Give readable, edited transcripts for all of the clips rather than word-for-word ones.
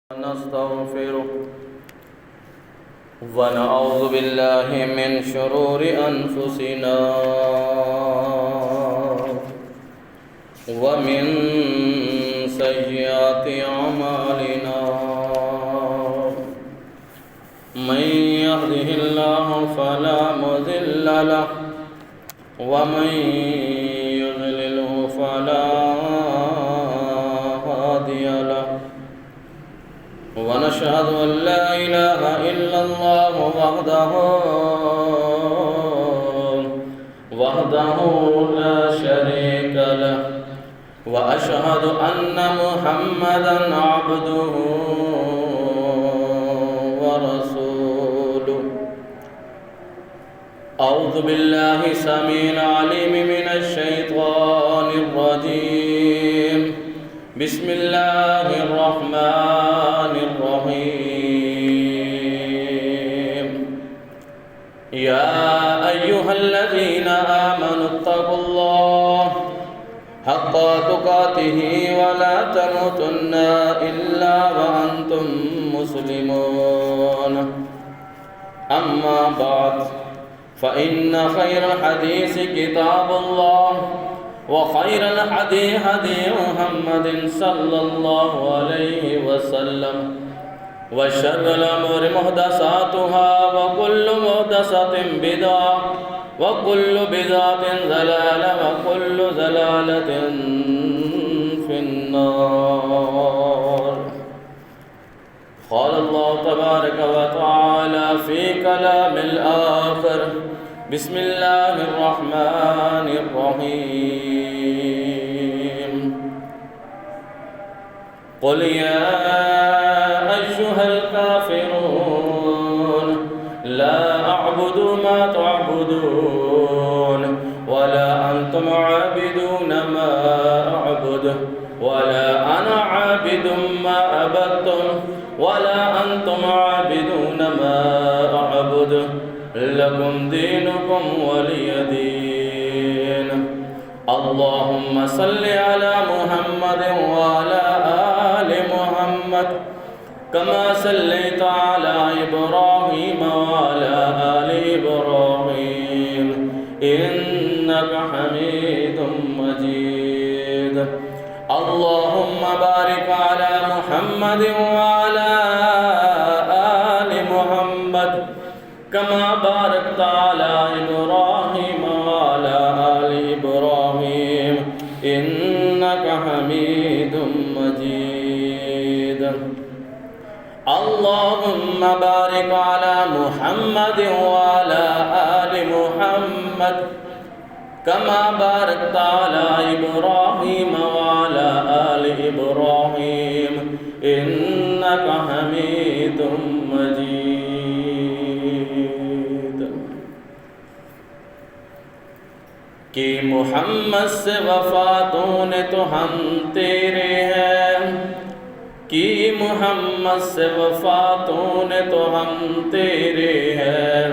نستغفره ونعوذ بالله من شرور أنفسنا ومن سيئات أعمالنا من يهده الله فلا مضل له ومن يضلله فلا هادي له ونشهد أن لا إله إلا الله وحده لا شريك له وأشهد أن محمدًا عبده ورسوله أعوذ بالله السميع العليم من الشيطان الرجيم بسم الله الرحمن الرحيم يا أيها الذين آمنوا اتقوا الله حق تقاته ولا تموتن إلا وأنتم مسلمون أما بعد فإن خير الحديث كتاب الله وخير الهدي هدي محمد صلى الله عليه وسلم وشر الأمور محدثاتها وكل محدثة بدعة وكل بدعة ضلالة وكل ضلالة في النار قال الله تبارك وتعالى في كلام الآخر بسم الله الرحمن الرحيم قل يا أيها الكافرون لا أعبد ما تعبدون ولا أنتم عابدون ما أعبد ولا أنا عابد ما عبدتم ولا أنتم عابدون ما أعبد لكم دينكم ولي دين اللهم صل على محمد وعلى آل محمد كما صليت على إبراهيم وعلى آل إبراهيم إنك حميد مجيد اللهم بارك على محمد وعلى آل محمد كما باركت على إبراهيم وعلى آل إبراهيم إنك حميد مجيد اللهم بارك على محمد وعلى آل محمد كما باركت على إبراهيم وعلى آل إبراهيم إنك حميد مجيد کہ محمد سے وفاتوں نے تو ہم تیرے ہیں کہ محمد سے وفاتوں نے تو ہم تیرے ہیں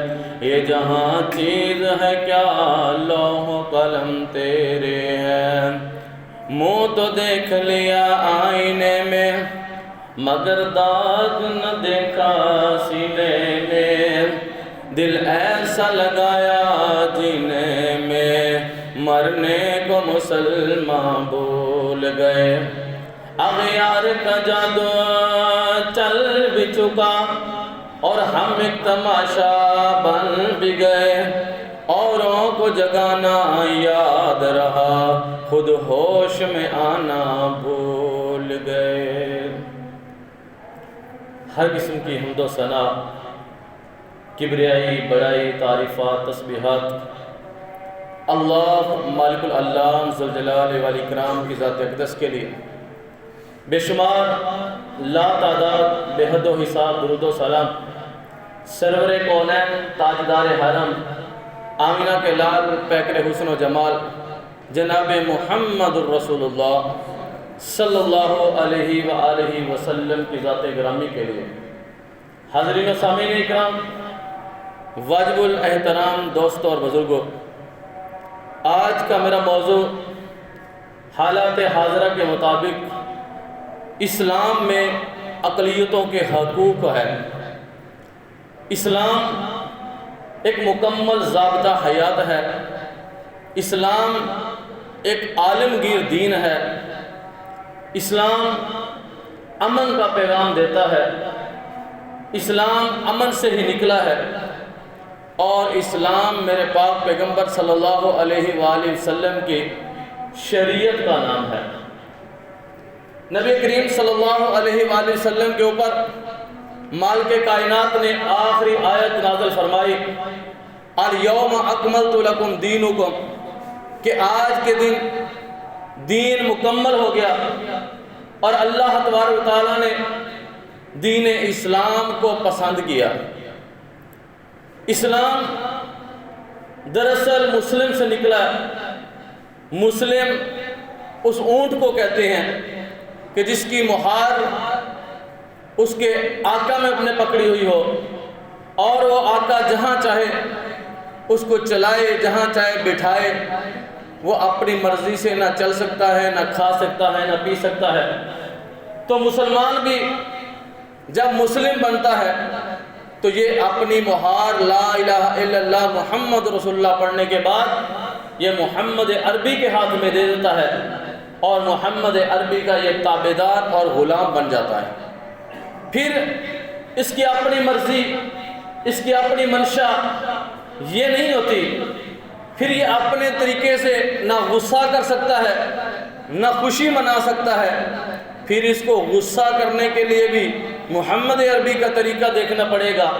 یہ جہاں چیز ہے کیا لوح و قلم تیرے ہیں منہ تو دیکھ لیا آئینے میں مگر داغ نہ دیکھا سینے میں دل ایسا لگایا جینے میں مرنے کو مسلمان بھول گئے اغیار کا جادو چل بھی چکا اور ہم ایک تماشا بن بھی گئے اوروں کو جگانا یاد رہا خود ہوش میں آنا بھول گئے ہر قسم کی حمد و ثنا کبریائی بڑائی تعریفات تسبیحات اللہ مالک العلام ذوالجلال والاکرام کی ذات اقدس کے لیے بے شمار لا تعداد بے حد و حساب درود و سلام سرور کونین تاجدار حرم آمینہ کے لال پیکر حسن و جمال جناب محمد الرسول اللہ صلی اللہ علیہ وآلہ وسلم کی ذات گرامی کے لیے حاضرین و سامعین اکرام واجب الاحترام دوستوں اور بزرگوں آج کا میرا موضوع حالات حاضرہ کے مطابق اسلام میں اقلیتوں کے حقوق ہے۔ اسلام ایک مکمل ضابطہ حیات ہے، اسلام ایک عالمگیر دین ہے، اسلام امن کا پیغام دیتا ہے، اسلام امن سے ہی نکلا ہے، اور اسلام میرے پاک پیغمبر صلی اللہ علیہ وآلہ وسلم کی شریعت کا نام ہے۔ نبی کریم صلی اللہ علیہ وآلہ وسلم کے اوپر مالک کائنات نے آخری آیت نازل فرمائی، الیوم اکملت لکم دینکم، کہ آج کے دن دین مکمل ہو گیا، اور اللہ تبارک و تعالیٰ نے دین اسلام کو پسند کیا۔ اسلام دراصل مسلم سے نکلا ہے۔ مسلم اس اونٹ کو کہتے ہیں کہ جس کی مہار اس کے آقا میں اپنے پکڑی ہوئی ہو، اور وہ آقا جہاں چاہے اس کو چلائے، جہاں چاہے بٹھائے، وہ اپنی مرضی سے نہ چل سکتا ہے، نہ کھا سکتا ہے، نہ پی سکتا ہے۔ تو مسلمان بھی جب مسلم بنتا ہے تو یہ اپنی مہار لا الہ الا اللہ محمد رسول اللہ پڑھنے کے بعد یہ محمد عربی کے ہاتھ میں دے دیتا ہے، اور محمد عربی کا یہ تابعدار اور غلام بن جاتا ہے۔ پھر اس کی اپنی مرضی، اس کی اپنی منشا یہ نہیں ہوتی، پھر یہ اپنے طریقے سے نہ غصہ کر سکتا ہے، نہ خوشی منا سکتا ہے۔ پھر اس کو غصہ کرنے کے لیے بھی محمد عربی کا طریقہ دیکھنا پڑے گا،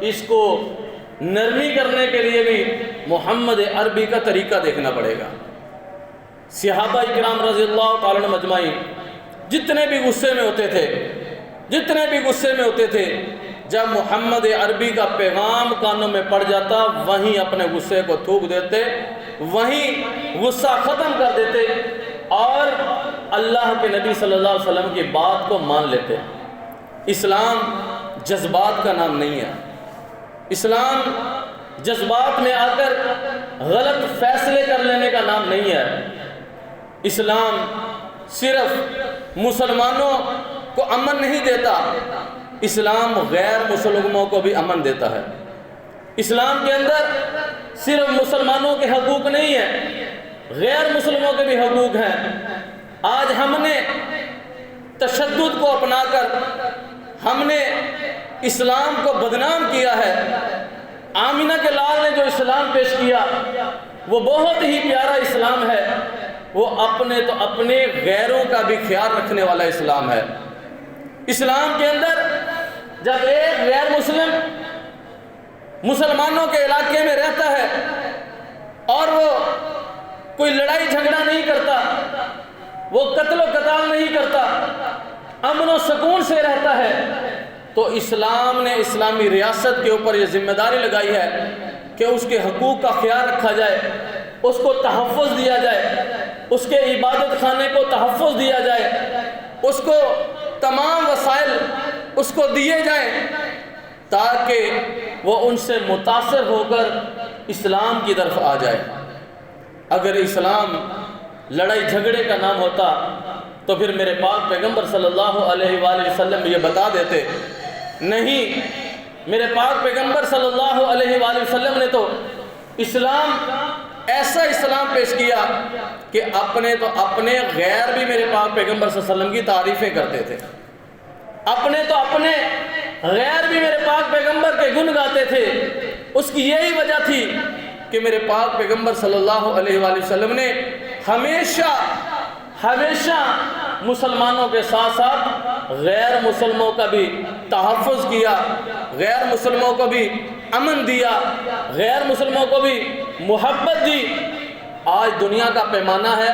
اس کو نرمی کرنے کے لیے بھی محمد عربی کا طریقہ دیکھنا پڑے گا۔ صحابہ کرام رضی اللہ تعالیٰ عنہم اجمعین جتنے بھی غصے میں ہوتے تھے، جتنے بھی غصے میں ہوتے تھے، جب محمد عربی کا پیغام کانوں میں پڑ جاتا وہیں اپنے غصے کو تھوک دیتے، وہیں غصہ ختم کر دیتے، اور اللہ کے نبی صلی اللہ علیہ وسلم کی بات کو مان لیتے۔ اسلام جذبات کا نام نہیں ہے۔ اسلام جذبات میں آ کر غلط فیصلے کر لینے کا نام نہیں ہے۔ اسلام صرف مسلمانوں کو امن نہیں دیتا، اسلام غیر مسلموں کو بھی امن دیتا ہے۔ اسلام کے اندر صرف مسلمانوں کے حقوق نہیں ہیں، غیر مسلموں کے بھی حقوق ہیں۔ آج ہم نے تشدد کو اپنا کر ہم نے اسلام کو بدنام کیا ہے۔ آمینہ کے لال نے جو اسلام پیش کیا وہ بہت ہی پیارا اسلام ہے، وہ اپنے تو اپنے غیروں کا بھی خیال رکھنے والا اسلام ہے۔ اسلام کے اندر جب ایک غیر مسلم مسلمانوں کے علاقے میں رہتا ہے اور وہ کوئی لڑائی جھگڑا نہیں کرتا، وہ قتل و قتال نہیں کرتا، امن و سکون سے رہتا ہے، تو اسلام نے اسلامی ریاست کے اوپر یہ ذمہ داری لگائی ہے کہ اس کے حقوق کا خیال رکھا جائے، اس کو تحفظ دیا جائے، اس کے عبادت خانے کو تحفظ دیا جائے، اس کو تمام وسائل اس کو دیے جائیں تاکہ وہ ان سے متاثر ہو کر اسلام کی طرف آ جائے۔ اگر اسلام لڑائی جھگڑے کا نام ہوتا تو پھر میرے پاک پیغمبر صلی اللہ علیہ وآلہ وسلم یہ بتا دیتے، نہیں، میرے پاک پیغمبر صلی اللہ علیہ وآلہ وسلم نے تو اسلام ایسا اسلام پیش کیا کہ اپنے تو اپنے غیر بھی میرے پاک پیغمبر صلی اللہ علیہ وسلم کی تعریفیں کرتے تھے، اپنے تو اپنے غیر بھی میرے پاک پیغمبر کے گن گاتے تھے۔ اس کی یہی وجہ تھی کہ میرے پاک پیغمبر صلی اللہ علیہ وآلہ وسلم نے ہمیشہ مسلمانوں کے ساتھ ساتھ غیر مسلموں کا بھی تحفظ کیا، غیر مسلموں کو بھی امن دیا، غیر مسلموں کو بھی محبت دی۔ آج دنیا کا پیمانہ ہے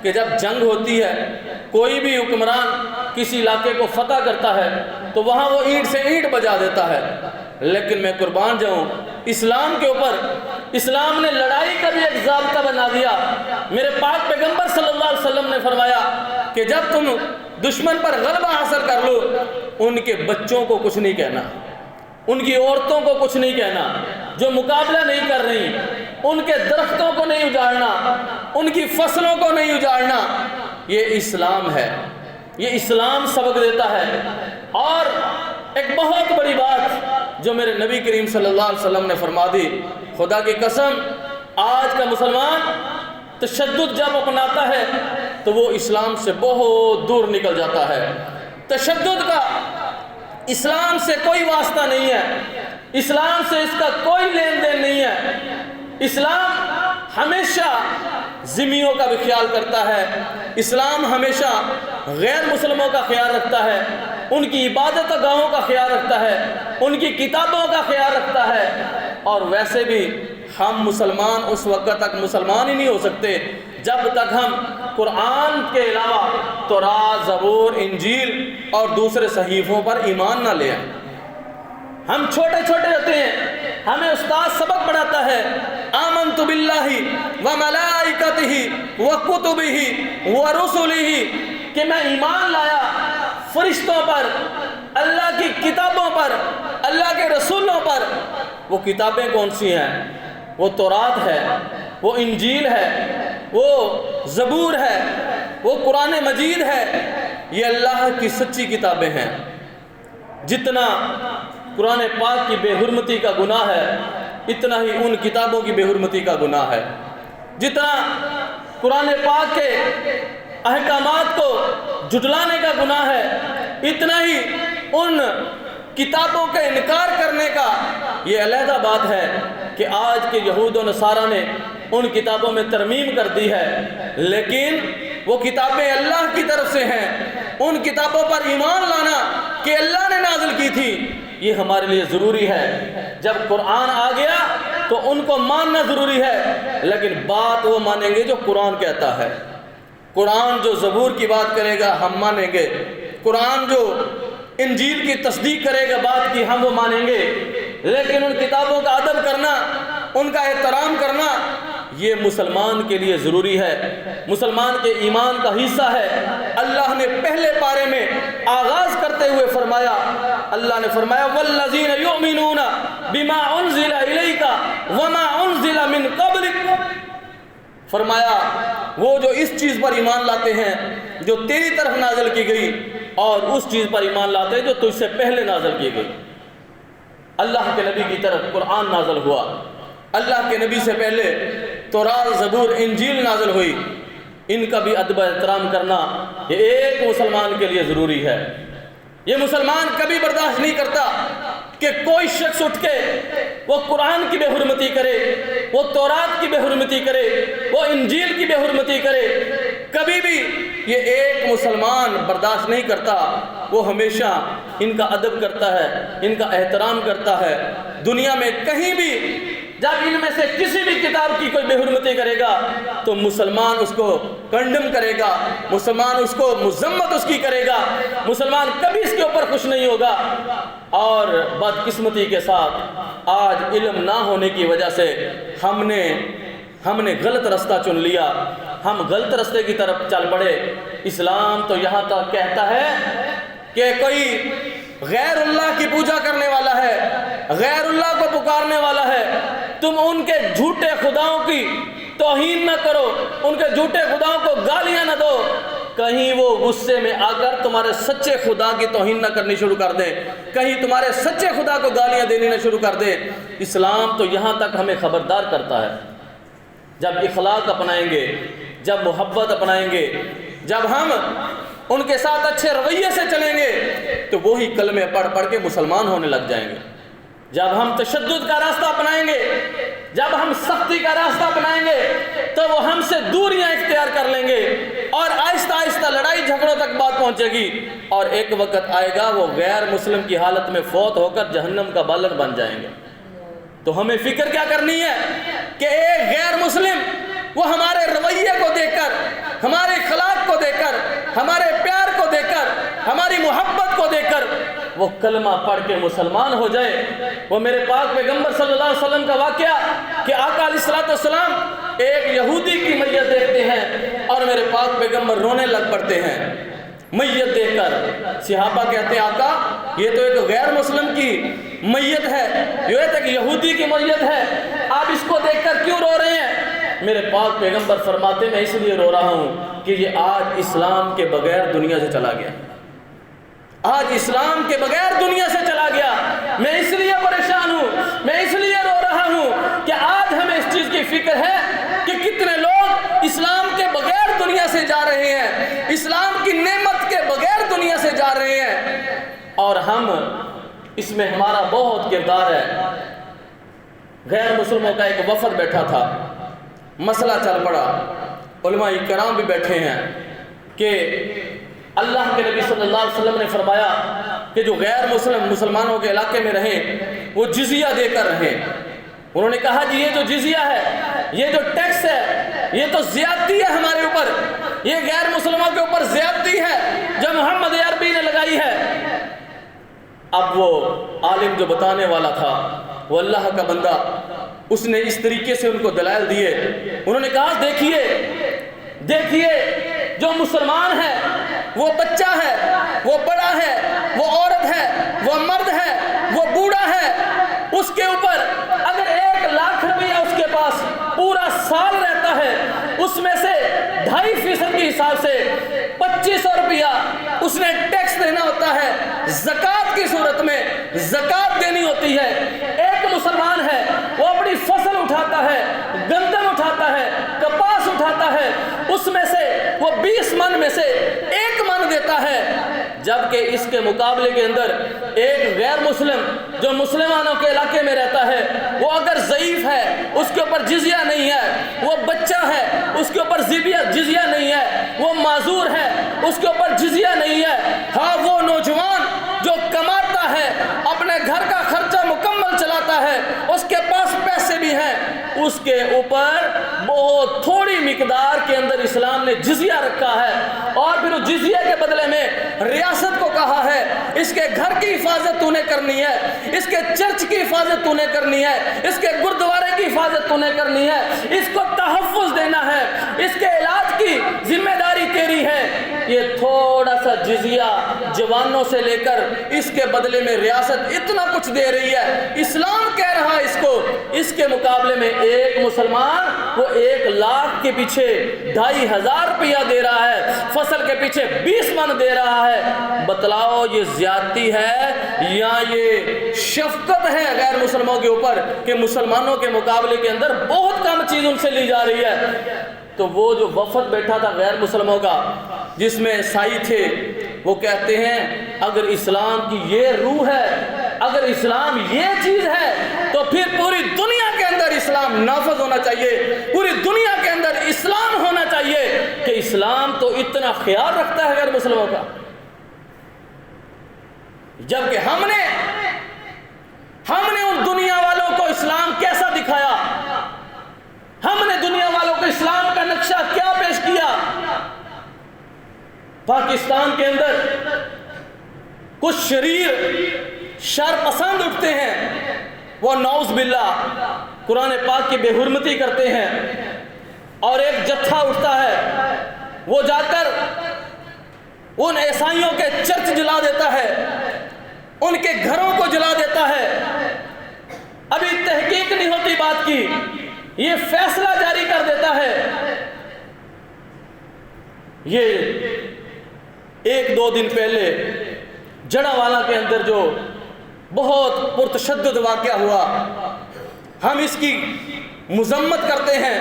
کہ جب جنگ ہوتی ہے، کوئی بھی حکمران کسی علاقے کو فتح کرتا ہے تو وہاں وہ اینٹ سے اینٹ بجا دیتا ہے، لیکن میں قربان جاؤں اسلام کے اوپر اسلام نے لڑائی کا بھی ایک ضابطہ بنا دیا۔ میرے پاک پیغمبر صلی اللہ علیہ وسلم نے فرمایا کہ جب تم دشمن پر غلبہ حاصل کر لو، ان کے بچوں کو کچھ نہیں کہنا، ان کی عورتوں کو کچھ نہیں کہنا، جو مقابلہ نہیں کر رہی ان کے درختوں کو نہیں اجاڑنا، ان کی فصلوں کو نہیں اجاڑنا۔ یہ اسلام ہے، یہ اسلام سبق دیتا ہے۔ اور ایک بہت بڑی بات جو میرے نبی کریم صلی اللہ علیہ وسلم نے فرما دی، خدا کی قسم آج کا مسلمان تشدد جب اپناتا ہے تو وہ اسلام سے بہت دور نکل جاتا ہے۔ تشدد کا اسلام سے کوئی واسطہ نہیں ہے، اسلام سے اس کا کوئی لین دین نہیں ہے۔ اسلام ہمیشہ ذمیوں کا بھی خیال کرتا ہے، اسلام ہمیشہ غیر مسلموں کا خیال رکھتا ہے، ان کی عبادت گاہوں کا خیال رکھتا ہے، ان کی کتابوں کا خیال رکھتا ہے۔ اور ویسے بھی ہم مسلمان اس وقت تک مسلمان ہی نہیں ہو سکتے جب تک ہم قرآن کے علاوہ تورات، زبور، انجیل اور دوسرے صحیفوں پر ایمان نہ لے آئیں۔ ہم چھوٹے چھوٹے ہوتے ہیں، ہمیں استاد سبق پڑھاتا ہے آمنت باللہ وملائکتہ وکتبہ ورسلہ، کہ میں ایمان لایا فرشتوں پر، اللہ کی کتابوں پر، اللہ کے رسولوں پر۔ وہ کتابیں کون سی ہیں؟ وہ تورات ہے، وہ انجیل ہے، وہ زبور ہے، وہ قرآن مجید ہے۔ یہ اللہ کی سچی کتابیں ہیں۔ جتنا قرآن پاک کی بے حرمتی کا گناہ ہے اتنا ہی ان کتابوں کی بے حرمتی کا گناہ ہے۔ جتنا قرآن پاک کے احکامات کو جھٹلانے کا گناہ ہے اتنا ہی ان کتابوں کا انکار کرنے کا یہ علیحدہ بات ہے کہ آج کے یہود و نصارہ نے ان کتابوں میں ترمیم کر دی ہے، لیکن وہ کتابیں اللہ کی طرف سے ہیں۔ ان کتابوں پر ایمان لانا کہ اللہ نے نازل کی تھی یہ ہمارے لیے ضروری ہے۔ جب قرآن آ گیا تو ان کو ماننا ضروری ہے، لیکن بات وہ مانیں گے جو قرآن کہتا ہے۔ قرآن جو زبور کی بات کرے گا ہم مانیں گے، قرآن جو انجیل کی تصدیق کرے گا بات کی ہم وہ مانیں گے، لیکن ان کتابوں کا ادب کرنا، ان کا احترام کرنا یہ مسلمان کے لیے ضروری ہے، مسلمان کے ایمان کا حصہ ہے۔ اللہ نے پہلے پارے میں آغاز کرتے ہوئے فرمایا، اللہ نے فرمایا والذین یؤمنون بما انزل الیک وما انزل من قبلک، فرمایا وہ جو اس چیز پر ایمان لاتے ہیں جو تیری طرف نازل کی گئی اور اس چیز پر ایمان لاتے ہیں جو تجھ سے پہلے نازل کی گئی۔ اللہ کے نبی کی طرف قرآن نازل ہوا، اللہ کے نبی سے پہلے تورات، زبور، انجیل نازل ہوئی، ان کا بھی ادب احترام کرنا یہ ایک مسلمان کے لیے ضروری ہے۔ یہ مسلمان کبھی برداشت نہیں کرتا کہ کوئی شخص اٹھ کے وہ قرآن کی بے حرمتی کرے، وہ تورات کی بے حرمتی کرے، وہ انجیل کی بے حرمتی کرے، کبھی بھی یہ ایک مسلمان برداشت نہیں کرتا۔ وہ ہمیشہ ان کا ادب کرتا ہے، ان کا احترام کرتا ہے۔ دنیا میں کہیں بھی جب ان میں سے کسی بھی کتاب کی کوئی بے حرمتی کرے گا تو مسلمان اس کو کنڈم کرے گا، مسلمان اس کو مذمت اس کی کرے گا، مسلمان کبھی اس کے اوپر خوش نہیں ہوگا۔ اور بدقسمتی کے ساتھ آج علم نہ ہونے کی وجہ سے ہم نے غلط راستہ چن لیا، ہم غلط راستے کی طرف چل پڑے۔ اسلام تو یہاں تک کہتا ہے کہ کوئی غیر اللہ کی پوجا کرنے والا ہے، غیر اللہ کو پکارنے والا ہے، تم ان کے جھوٹے خداؤں کی توہین نہ کرو، ان کے جھوٹے خداؤں کو گالیاں نہ دو، کہیں وہ غصے میں آ کر تمہارے سچے خدا کی توہین نہ کرنی شروع کر دے، کہیں تمہارے سچے خدا کو گالیاں دینی نہ شروع کر دے۔ اسلام تو یہاں تک ہمیں خبردار کرتا ہے، جب اخلاق اپنائیں گے، جب محبت اپنائیں گے، جب ہم ان کے ساتھ اچھے رویے سے چلیں گے تو وہی کلمے پڑھ پڑھ کے مسلمان ہونے لگ جائیں گے۔ جب ہم تشدد کا راستہ اپنائیں گے، جب ہم سختی کا راستہ اپنائیں گے تو وہ ہم سے دوریاں اختیار کر لیں گے اور آہستہ آہستہ لڑائی جھگڑوں تک بات پہنچے گی، اور ایک وقت آئے گا وہ غیر مسلم کی حالت میں فوت ہو کر جہنم کا بالغ بن جائیں گے۔ تو ہمیں فکر کیا کرنی ہے کہ ایک غیر مسلم وہ ہمارے رویے کو دیکھ کر، ہمارے اخلاق کو دیکھ کر، ہمارے پیار کو دیکھ کر، ہماری محبت کو دیکھ کر وہ کلمہ پڑھ کے مسلمان ہو جائے۔ وہ میرے پاک پیغمبر صلی اللہ علیہ وسلم کا واقعہ کہ آقا علیہ السلام ایک یہودی کی میت دیکھتے ہیں اور میرے پاک پیغمبر رونے لگ پڑتے ہیں میت دیکھ کر۔ صحابہ کہتے ہیں آقا یہ تو ایک غیر مسلم کی میت ہے، یہ تو ایک یہودی کی میت ہے، آپ اس کو دیکھ کر کیوں رو رہے ہیں؟ میرے پاک پیغمبر فرماتے میں اس لیے رو رہا ہوں کہ یہ آج اسلام کے بغیر دنیا سے چلا گیا۔ آج اسلام کے بغیر دنیا سے چلا گیا۔ میں اس لیے پریشان ہوں، میں اس لیے رو رہا ہوں کہ آج ہمیں اس چیز کی فکر ہے کہ کتنے لوگ اسلام کے بغیر دنیا سے جا رہے ہیں، اسلام کی نعمت کے بغیر دنیا سے جا رہے ہیں، اور ہم اس میں ہمارا بہت کردار ہے۔ غیر مسلموں کا ایک وفد بیٹھا تھا، مسئلہ چل پڑا، علماء کرام بھی بیٹھے ہیں کہ اللہ کے نبی صلی اللہ علیہ وسلم نے فرمایا کہ جو غیر مسلمانوں کے علاقے میں رہیں وہ جزیہ دے کر رہیں۔ انہوں نے کہا جی یہ جو جزیہ ہے، یہ جو ٹیکس ہے، یہ تو زیادتی ہے ہمارے اوپر، یہ غیر مسلموں کے اوپر زیادتی ہے جو محمد عربی نے لگائی ہے۔ اب وہ عالم جو بتانے والا تھا، وہ اللہ کا بندہ، اس نے اس طریقے سے ان کو دلائل دیے۔ انہوں نے کہا دیکھیے جو مسلمان ہے وہ بچہ ہے، وہ بڑا ہے، وہ عورت ہے، وہ مرد ہے، وہ بوڑھا ہے، اس کے اوپر اگر 1,00,000 روپیہ اس کے پاس پورا سال رہتا ہے، اس میں سے 2.5% کے حساب سے 2,500 روپیہ اس نے ٹیکس دینا ہوتا ہے، زکوٰۃ کی صورت میں زکوٰۃ دینی ہوتی ہے۔ ایک مسلمان ہے، وہ اپنی فصل اٹھاتا ہے، گندم اٹھاتا ہے، کپاس اٹھاتا ہے، اس میں سے وہ 20 من میں سے 1 من دیتا ہے، جبکہ اس کے مقابلے کے اندر ایک غیر مسلم جو مسلمانوں کے علاقے میں رہتا ہے، وہ اگر ضعیف ہے، اس کے اوپر جزیہ نہیں ہے، وہ بچہ ہے، اس کے اوپر جزیہ نہیں ہے، وہ معذور ہے، اس کے اوپر جزیہ نہیں ہے، ہاں وہ نوجوان جو کماتا ہے، اپنے گھر کا خرچہ مکمل چلاتا ہے، اس کے پاس پیسے بھی ہیں، اس کے اوپر بہت تھوڑی مقدار کے اندر اسلام نے جزیہ رکھا ہے، اور پھر اس جزیہ کے بدلے میں ریاست کو کہا ہے اس کے گھر کی حفاظت تو نے کرنی ہے، اس کے چرچ کی حفاظت تو نے کرنی ہے، اس کے گردوارے کی حفاظت تو نے کرنی ہے، اس کو تحفظ دینا ہے، اس کے علاج کی ذمہ داری تیری ہے۔ یہ تھوڑا سا جزیہ جوانوں سے لے کر اس کے بدلے میں ریاست اتنا کچھ دے رہی ہے، اسلام کہہ رہا ہے اس کو، اس کے مقابلے میں ایک مسلمان وہ 1,00,000 کے پیچھے 2,500 روپیہ دے رہا ہے، فصل کے پیچھے 20 من دے رہا ہے۔ بتلاؤ یہ زیادتی ہے یا یہ شفقت ہے غیر مسلموں کے اوپر کہ مسلمانوں کے مقابلے کے اندر بہت کم چیز ان سے لی جا رہی ہے۔ تو وہ جو وفد بیٹھا تھا غیر مسلموں کا، جس میں عیسائی تھے، وہ کہتے ہیں اگر اسلام کی یہ روح ہے، اگر اسلام یہ چیز ہے تو پھر پوری دنیا کے اندر اسلام نافذ ہونا چاہیے، پوری دنیا کے اندر اسلام ہونا چاہیے کہ اسلام تو اتنا خیال رکھتا ہے غیر مسلموں کا، جبکہ ہم نے ان دنیا والوں کو اسلام کیسا دکھایا، ہم نے دنیا والوں کو اسلام کا نقشہ کیا پیش کیا۔ پاکستان کے اندر کچھ شر پسند اٹھتے ہیں، وہ نعوذ باللہ قرآن پاک کی بے حرمتی کرتے ہیں، اور ایک جتھا اٹھتا ہے، وہ جا کر ان عیسائیوں کے چرچ جلا دیتا ہے، ان کے گھروں کو جلا دیتا ہے۔ ابھی تحقیق نہیں ہوتی بات کی، یہ فیصلہ جاری کر دیتا ہے۔ یہ 1-2 دن پہلے جڑاوالا کے اندر جو بہت پرتشدد واقعہ ہوا، ہم اس کی مذمت کرتے ہیں۔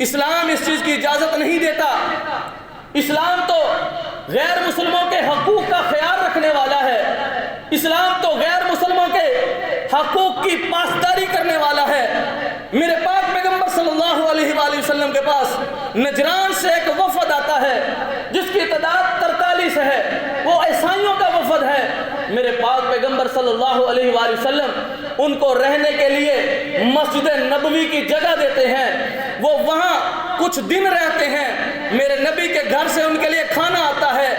اسلام اس چیز کی اجازت نہیں دیتا۔ اسلام تو غیر مسلموں کے حقوق کا خیال رکھنے والا ہے، اسلام تو غیر مسلموں کے حقوق کی پاسداری کرنے والا ہے۔ میرے پاک پیغمبر صلی اللہ علیہ وآلہ وسلم کے پاس نجران سے ایک وفد آتا ہے جس کی تعداد 43 ہے، وہ عیسائیوں کا وفد ہے۔ میرے پاک پیغمبر صلی اللہ علیہ وآلہ وسلم ان کو رہنے کے لیے مسجد نبوی کی جگہ دیتے ہیں، وہ وہاں کچھ دن رہتے ہیں، میرے نبی کے گھر سے ان کے لیے کھانا آتا ہے،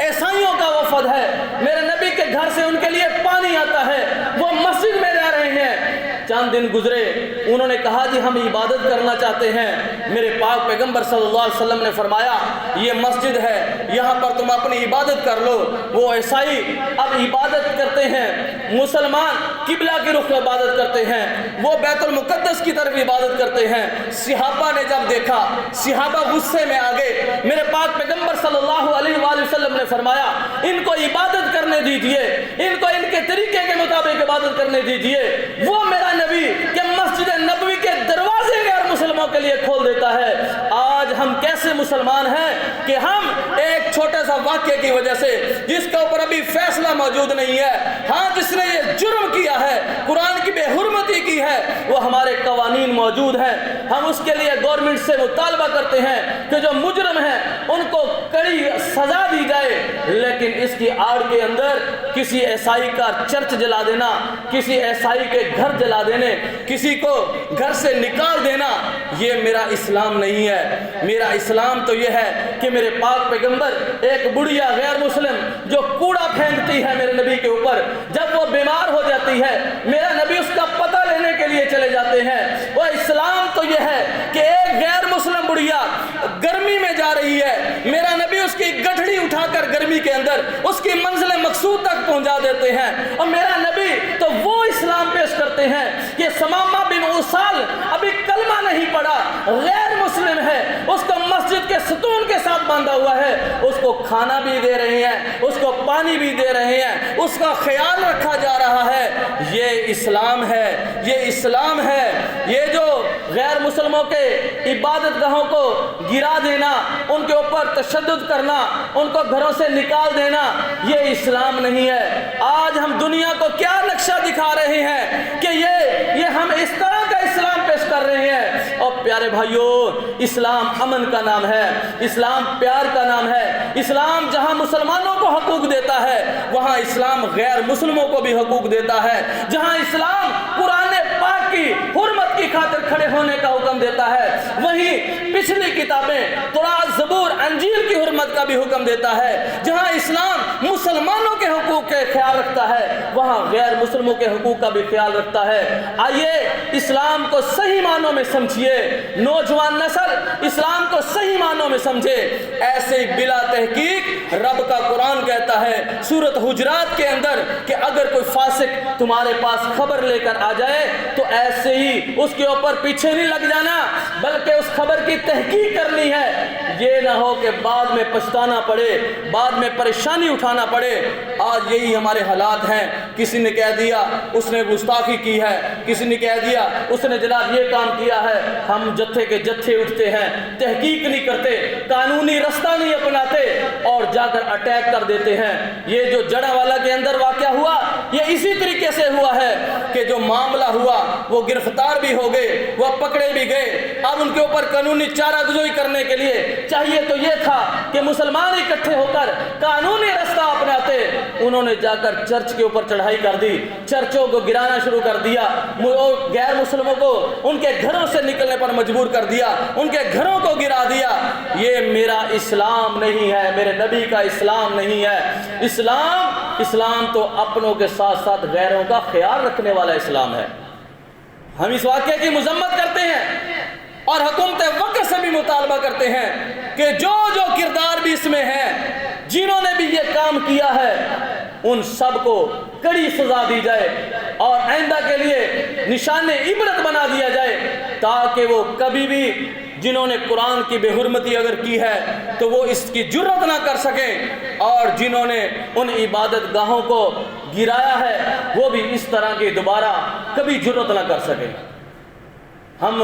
عیسائیوں کا وفد ہے، میرے نبی کے گھر سے ان کے لیے پانی آتا ہے، وہ مسجد میں رہ رہے ہیں۔ چند دن گزرے، انہوں نے کہا جی ہم عبادت کرنا چاہتے ہیں۔ میرے پاک پیغمبر صلی اللہ علیہ وسلم نے فرمایا یہ مسجد ہے، یہاں پر تم اپنی عبادت کر لو۔ وہ عیسائی اب عبادت کرتے ہیں، مسلمان قبلہ کی رخ عبادت کرتے ہیں، وہ بیت المقدس کی طرف عبادت کرتے ہیں۔ صحابہ نے جب دیکھا، صحابہ غصے میں آ گئے۔ میرے پاک پیغمبر صلی اللہ علیہ وآلہ وسلم نے فرمایا ان کو عبادت کرنے دیجئے، ان کو ان کے طریقے کے مطابق عبادت کرنے دیجئے۔ وہ میرا نبی کہ مسجد نبوی کے دروازے غیر مسلموں کے لیے کھول دیتا ہے۔ آج ہم کیسے مسلمان ہیں کہ ہم ایک چھوٹے سا واقعے کی وجہ سے، جس کے اوپر ابھی فیصلہ موجود نہیں ہے، ہاں جس نے یہ جرم کیا ہے، قرآن کی بے حرمتی کی ہے، وہ ہمارے قوانین موجود ہیں، ہم اس کے لیے گورنمنٹ سے مطالبہ کرتے ہیں کہ جو مجرم ہیں ان کو کڑی سزا دی جائے، لیکن اس کی آڑ کے اندر کسی عیسائی کا چرچ جلا دینا، کسی عیسائی کے گھر جلا دینے، کسی کو گھر سے نکال دینا، یہ میرا اسلام نہیں ہے۔ میرا اسلام تو یہ ہے کہ میرے پاک پیغمبر ایک بڑھیا غیر مسلم جو کوڑا پھینکتی ہے میرے نبی کے اوپر، جب وہ بیمار ہو جاتی ہے میرا نبی اس کا پتہ لینے کے لیے چلے جاتے ہیں۔ وہ اسلام تو یہ ہے کہ ایک غیر مسلم بڑھیا گرمی میں جا رہی ہے، میرا نبی اس کی گٹھڑی اٹھا کر گرمی کے اندر اس کی منزل مقصود تک پہنچا دیتے ہیں۔ اور میرا نبی تو وہ اسلام پیش کرتے ہیں کہ سمامہ بن اسال ابھی کلمہ نہیں پڑھا، غیر مسلم ہے، اس کو مسجد کے ستون کے ساتھ باندھا ہوا ہے، اس کو کھانا بھی دے رہے ہیں، اس کو پانی بھی دے رہے ہیں، اس کا خیال رکھا جا رہا ہے۔ یہ اسلام ہے، یہ اسلام ہے۔ یہ جو غیر مسلموں کے عبادت گاہوں کو گرا دینا، ان کے اوپر تشدد کرنا، ان کو گھروں سے نکال دینا، یہ اسلام نہیں ہے۔ آج ہم دنیا کو کیا نقشہ دکھا رہے ہیں کہ یہ ہم اس طرح کا اسلام پیش کر رہے ہیں۔ اور پیارے بھائیوں، اسلام امن کا نام ہے، اسلام پیار کا نام ہے۔ اسلام جہاں مسلمانوں کو حقوق دیتا ہے، وہاں اسلام غیر مسلموں کو بھی حقوق دیتا ہے۔ جہاں اسلام قرآن پاک کی حرمت کی خاطر کھڑے ہونے کا حکم دیتا ہے، وہیں پچھلی کتابیں تورات، زبور، انجیل کی حرمت کا بھی حکم دیتا ہے۔ جہاں اسلام مسلمانوں کے حقوق کے خیال رکھتا ہے، وہاں غیر مسلموں کے حقوق کا بھی خیال رکھتا ہے۔ آئیے اسلام کو صحیح معنوں میں سمجھیے، نوجوان نسل اسلام کو صحیح معنوں میں سمجھے۔ ایسے ہی بلا تحقیق رب کا قرآن کہتا ہے سورۃ حجرات کے اندر کہ اگر کوئی فاسق تمہارے پاس خبر لے کر آ جائے تو ایسے ہی اس کے اوپر پیچھے نہیں لگ جانا، بلکہ اس خبر کی تحقیق کرنی ہے۔ یہ نہ ہو کہ بعد میں پچھتانا پڑے، بعد میں پریشانی اٹھانا پڑے۔ آج یہی ہمارے حالات ہیں، کسی نے کہہ دیا اس نے گستاخی کی ہے، کسی نے کہہ دیا اس نے جناب یہ کام کیا ہے، ہم جتھے کے جتھے اٹھتے ہیں، تحقیق نہیں کرتے، قانونی رستہ نہیں اپناتے اور جا کر اٹیک کر دیتے ہیں۔ یہ جو جڑاوالا کے اندر واقعہ ہوا، یہ اسی طریقے سے ہوا ہے کہ جو معاملہ ہوا وہ گرفتار بھی ہو گئے، وہ پکڑے بھی گئے۔ اب ان کے اوپر قانونی چارہ گزاری کرنے کے لیے چاہیے تو یہ تھا کہ مسلمان اکٹھے ہو کر قانونی رستہ اپناتے، انہوں نے جا کر چرچ کے اوپر چڑھائی کر دی، چرچوں کو گرانا شروع کر دیا، غیر مسلموں کو ان کے گھروں سے نکلنے پر مجبور کر دیا، ان کے گھروں کو گرا دیا۔ یہ میرا اسلام نہیں ہے، میرے نبی کا اسلام نہیں ہے۔ اسلام تو اپنوں کے ساتھ ساتھ غیروں کا خیال رکھنے والا اسلام ہے۔ ہم اس واقعے کی مذمت کرتے ہیں اور حکومت وقت سے بھی مطالبہ کرتے ہیں کہ جو کردار بھی اس میں ہیں، جنہوں نے بھی یہ کام کیا ہے، ان سب کو کڑی سزا دی جائے اور آئندہ کے لیے نشان عبرت بنا دیا جائے، تاکہ وہ کبھی بھی جنہوں نے قرآن کی بے حرمتی اگر کی ہے تو وہ اس کی جرت نہ کر سکیں، اور جنہوں نے ان عبادت گاہوں کو گرایا ہے وہ بھی اس طرح کی دوبارہ کبھی جرت نہ کر سکیں۔ ہم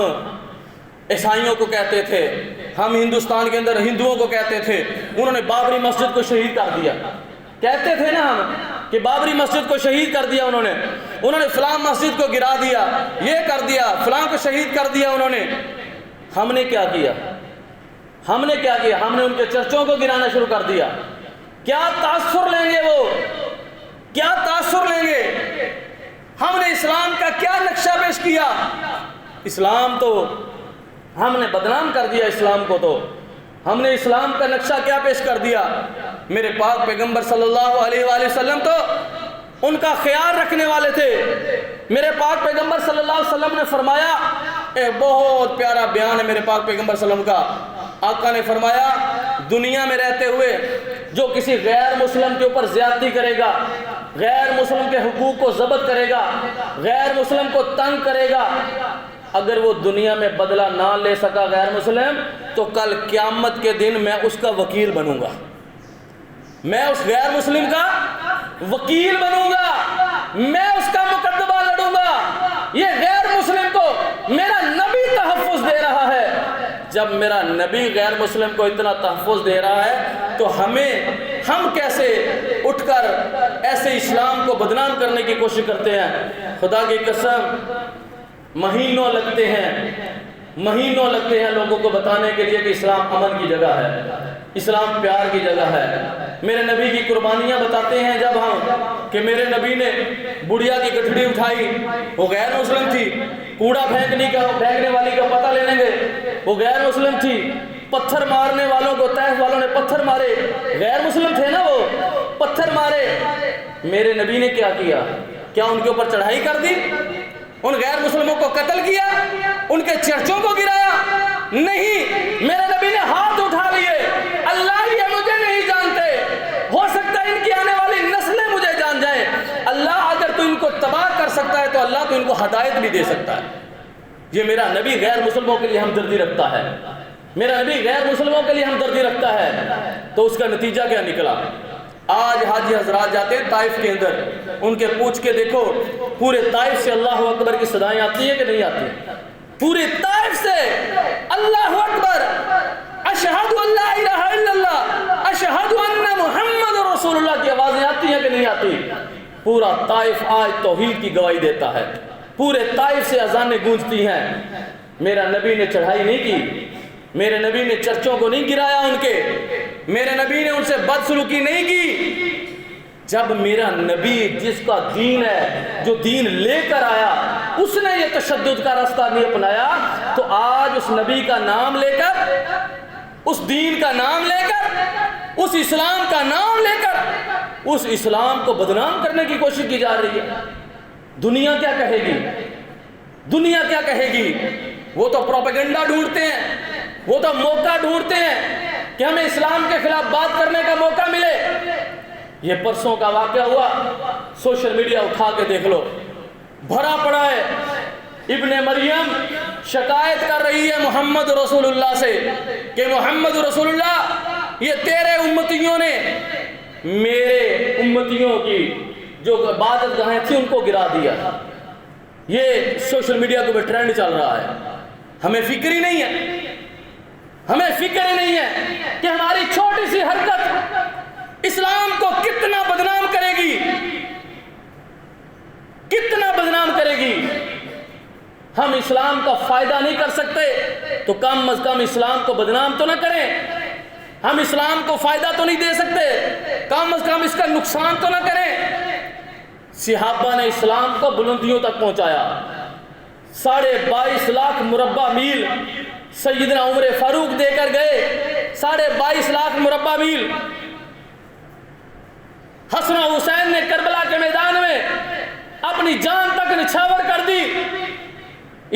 عیسائیوں کو کہتے تھے، ہم ہندوستان کے اندر ہندوؤں کو کہتے تھے انہوں نے بابری مسجد کو شہید کر دیا، کہتے تھے نا ہم کہ بابری مسجد کو شہید کر دیا انہوں نے فلاں مسجد کو گرا دیا، یہ کر دیا، فلاں کو شہید کر دیا انہوں نے۔ ہم نے کیا کیا؟ ہم نے ان کے چرچوں کو گرانا شروع کر دیا۔ کیا تاثر لیں گے وہ؟ کیا تاثر لیں گے؟ ہم نے اسلام کا کیا نقشہ پیش کیا؟ اسلام تو ہم نے بدنام کر دیا، اسلام کو تو ہم نے اسلام کا نقشہ کیا پیش کر دیا؟ میرے پاک پیغمبر صلی اللہ علیہ وآلہ وسلم تو ان کا خیال رکھنے والے تھے۔ میرے پاک پیغمبر صلی اللہ علیہ وسلم نے فرمایا، ایک بہت پیارا بیان ہے میرے پاک پیغمبر صلی اللہ علیہ وسلم کا۔ آقا نے فرمایا دنیا میں رہتے ہوئے جو کسی غیر مسلم کے اوپر زیادتی کرے گا، غیر مسلم کے حقوق کو ضبط کرے گا، غیر مسلم کو تنگ کرے گا، اگر وہ دنیا میں بدلہ نہ لے سکا غیر مسلم، تو کل قیامت کے دن میں اس کا وکیل بنوں گا، میں اس غیر مسلم کا وکیل بنوں گا، میں اس کا مقدمہ لڑوں گا۔ یہ غیر مسلم کو میرا نبی تحفظ دے رہا ہے۔ جب میرا نبی غیر مسلم کو اتنا تحفظ دے رہا ہے تو ہم کیسے اٹھ کر ایسے اسلام کو بدنام کرنے کی کوشش کرتے ہیں؟ خدا کی قسم مہینوں لگتے ہیں لوگوں کو بتانے کے لیے کہ اسلام امن کی جگہ ہے، اسلام پیار کی جگہ ہے۔ میرے نبی کی قربانیاں بتاتے ہیں جب ہم کہ میرے نبی نے بڑھیا کی گٹھڑی اٹھائی، وہ غیر مسلم تھی، کوڑا پھینکنے والی کا پتہ لینے گئے، وہ غیر مسلم تھی، پتھر مارنے والوں کو طائف والوں نے پتھر مارے، غیر مسلم تھے نا، وہ پتھر مارے۔ میرے نبی نے کیا کیا؟ کیا ان کے اوپر چڑھائی کر دی؟ ان غیر مسلموں کو قتل کیا؟ ان کے چرچوں کو گرایا؟ نہیں، میرے نبی نے ہاتھ اٹھا لیے، اللہ یہ مجھے نہیں جانتے، ہو سکتا ہے ان کی آنے والی نسلیں مجھے جان جائیں، اللہ اگر تو ان کو تباہ کر سکتا ہے تو اللہ تو ان کو ہدایت بھی دے سکتا ہے۔ یہ میرا نبی غیر مسلموں کے لیے ہمدردی رکھتا ہے، میرا نبی غیر مسلموں کے لیے ہمدردی رکھتا ہے، تو اس کا نتیجہ کیا نکلا؟ آج حاجی حضرات جاتے ہیں طائف کے اندر، ان کے پوچھ کے دیکھو پورے طائف سے اللہ اکبر کی صدائیں آتی ہیں کہ نہیں آتی؟ پورے طائف سے اللہ اکبر، اشہد ان لا الہ الا اللہ، اشہد ان محمد رسول اللہ کی آوازیں آتی ہیں کہ نہیں آتی؟ پورا طائف آج توحید کی گواہی دیتا ہے، پورے طائف سے اذانیں گونجتی ہیں۔ میرا نبی نے چڑھائی نہیں کی، میرے نبی نے چرچوں کو نہیں گرایا ان کے، میرے نبی نے ان سے بدسلوکی نہیں کی۔ جب میرا نبی جس کا دین ہے، جو دین لے کر آیا، اس نے یہ تشدد کا راستہ نہیں اپنایا، تو آج اس نبی کا نام لے کر، اس دین کا نام لے کر، اس اسلام کا نام لے کر اس اسلام کو بدنام کرنے کی کوشش کی جا رہی ہے۔ دنیا کیا کہے گی؟ دنیا کیا کہے گی؟ وہ تو پروپیگنڈا ڈھونڈتے ہیں، وہ تو موقع ڈھونڈتے ہیں کہ ہمیں اسلام کے خلاف بات کرنے کا موقع ملے۔ یہ پرسوں کا واقعہ ہوا، سوشل میڈیا اٹھا کے دیکھ لو، بھرا پڑا ہے۔ ابن مریم شکایت کر رہی ہے محمد رسول اللہ سے کہ محمد رسول اللہ، یہ تیرے امتیوں نے میرے امتیوں کی جو عبادت گاہیں تھیں ان کو گرا دیا۔ یہ سوشل میڈیا کو بھی ٹرینڈ چل رہا ہے۔ ہمیں فکر ہی نہیں ہے، ہمیں فکر ہی نہیں ہے کہ ہماری چھوٹی سی حرکت اسلام کو کتنا بدنام کرے گی، کتنا بدنام کرے گی۔ ہم اسلام کا فائدہ نہیں کر سکتے تو کم از کم اسلام کو بدنام تو نہ کریں۔ ہم اسلام کو فائدہ تو نہیں دے سکتے، کم از کم اس کا نقصان تو نہ کریں۔ صحابہ نے اسلام کو بلندیوں تک پہنچایا۔ 22.5 لاکھ مربع میل سیدنا عمر فاروق دے کر گئے، 22.5 لاکھ مربع میل۔ حسن و حسین نے کربلا کے میدان میں اپنی جان تک نچھاور کر دی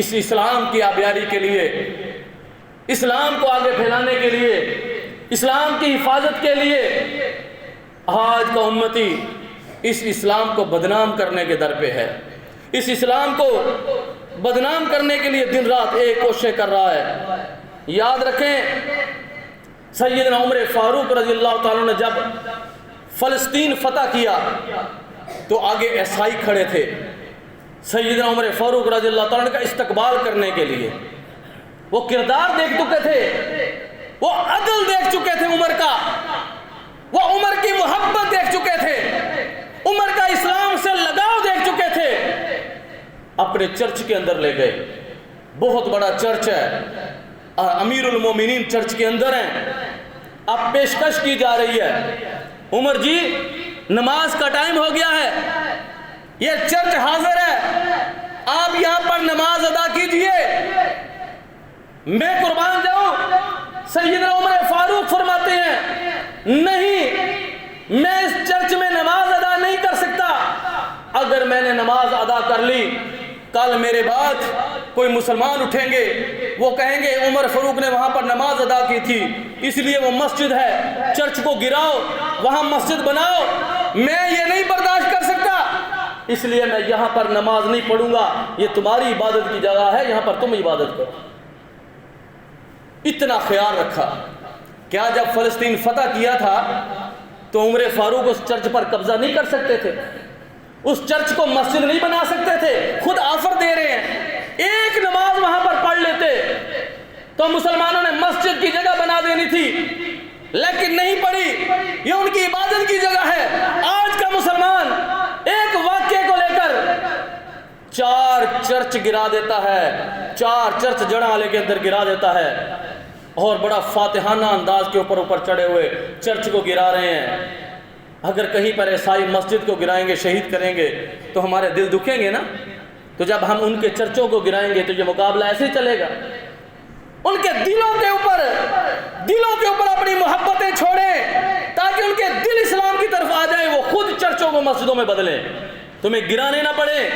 اس اسلام کی آبیاری کے لیے، اسلام کو آگے پھیلانے کے لیے، اسلام کی حفاظت کے لیے۔ آج کا امتی اس اسلام کو بدنام کرنے کے در پہ ہے، اس اسلام کو بدنام کرنے کے لیے دن رات ایک کوشش کر رہا ہے۔ یاد رکھیں سیدنا عمر فاروق رضی اللہ تعالیٰ نے جب فلسطین فتح کیا تو آگے عیسائی کھڑے تھے سیدنا عمر فاروق رضی اللہ تعالیٰ کا استقبال کرنے کے لیے۔ وہ کردار دیکھ چکے تھے، وہ عدل دیکھ چکے تھے عمر کا، وہ عمر کی محبت دیکھ چکے تھے، عمر کا اسلام سے لگاؤ دیکھ چکے تھے۔ اپنے چرچ کے اندر لے گئے، بہت بڑا چرچ ہے، امیر المومنین چرچ کے اندر ہیں۔ اب پیشکش کی جا رہی ہے، عمر جی نماز کا ٹائم ہو گیا ہے، یہ چرچ حاضر ہے، آپ یہاں پر نماز ادا کیجئے۔ میں قربان جاؤں، سیدنا عمر فاروق فرماتے ہیں نہیں، میں اس چرچ میں نماز ادا نہیں کر سکتا۔ اگر میں نے نماز ادا کر لی، کل میرے بعد کوئی مسلمان اٹھیں گے، وہ کہیں گے عمر فاروق نے وہاں پر نماز ادا کی تھی، اس لیے وہ مسجد ہے، چرچ کو گراؤ، وہاں مسجد بناؤ۔ میں یہ نہیں برداشت کر سکتا۔ اس لیے میں یہاں پر نماز نہیں پڑھوں گا، یہ تمہاری عبادت کی جگہ ہے، یہاں پر تم عبادت کرو۔ اتنا خیال رکھا۔ کیا جب فلسطین فتح کیا تھا تو عمر فاروق اس چرچ پر قبضہ نہیں کر سکتے تھے؟ اس چرچ کو مسجد نہیں بنا سکتے تھے؟ خود آفر دے رہے ہیں، ایک نماز وہاں پر پڑھ لیتے تو مسلمانوں نے مسجد کی جگہ بنا دینی تھی، لیکن نہیں پڑھی، یہ ان کی عبادت کی جگہ ہے۔ آج کا مسلمان ایک واقعے کو لے کر 4 چرچ گرا دیتا ہے، 4 چرچ جڑالے کے اندر گرا دیتا ہے، اور بڑا فاتحانہ انداز کے اوپر چڑھے ہوئے چرچ کو گرا رہے ہیں۔ اگر کہیں پر عیسائی مسجد کو گرائیں گے، شہید کریں گے تو ہمارے دل دکھیں گے نا؟ تو جب ہم ان کے چرچوں کو گرائیں گے تو یہ مقابلہ ایسے ہی چلے گا۔ ان کے دلوں کے اوپر اپنی محبتیں چھوڑیں تاکہ ان کے دل اسلام کی طرف آ جائیں، وہ خود چرچوں کو مسجدوں میں بدلیں، تمہیں گرانے نہ پڑے۔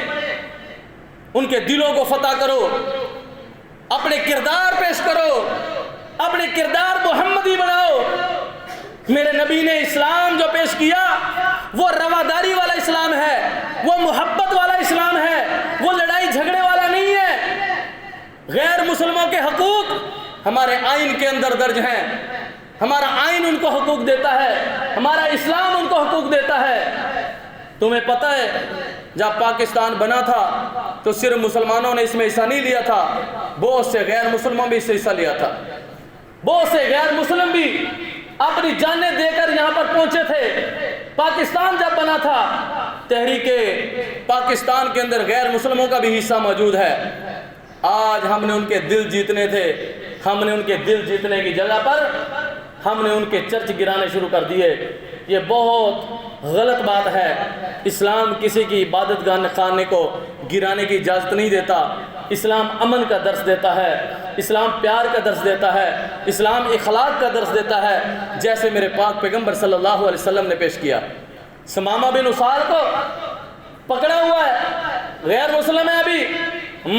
ان کے دلوں کو فتح کرو، اپنے کردار پیش کرو، اپنے کردار محمدی بناؤ۔ میرے نبی نے اسلام جو پیش کیا وہ رواداری والا اسلام ہے، وہ محبت والا اسلام ہے، وہ لڑائی جھگڑے والا نہیں ہے۔ غیر مسلموں کے حقوق ہمارے آئین کے اندر درج ہیں، ہمارا آئین ان کو حقوق دیتا ہے، ہمارا اسلام ان کو حقوق دیتا ہے۔ تمہیں پتہ ہے جب پاکستان بنا تھا تو صرف مسلمانوں نے اس میں حصہ نہیں لیا تھا، بہت سے غیر مسلموں بھی اس سے حصہ لیا تھا۔ بہت سے غیر مسلم بھی اپنی جانیں دے کر یہاں پر پہنچے تھے۔ پاکستان جب بنا تھا تحریک پاکستان کے اندر غیر مسلموں کا بھی حصہ موجود ہے۔ آج ہم نے ان کے دل جیتنے تھے، ہم نے ان کے دل جیتنے کی جگہ پر ہم نے ان کے چرچ گرانے شروع کر دیے۔ یہ بہت غلط بات ہے۔ اسلام کسی کی عبادت گاہ خانے کو گرانے کی اجازت نہیں دیتا۔ اسلام امن کا درس دیتا ہے، اسلام پیار کا درس دیتا ہے، اسلام اخلاق کا درس دیتا ہے، جیسے میرے پاک پیغمبر صلی اللہ علیہ وسلم نے پیش کیا۔ سمامہ بن اسال کو پکڑا ہوا ہے، غیر مسلم ہے، ابھی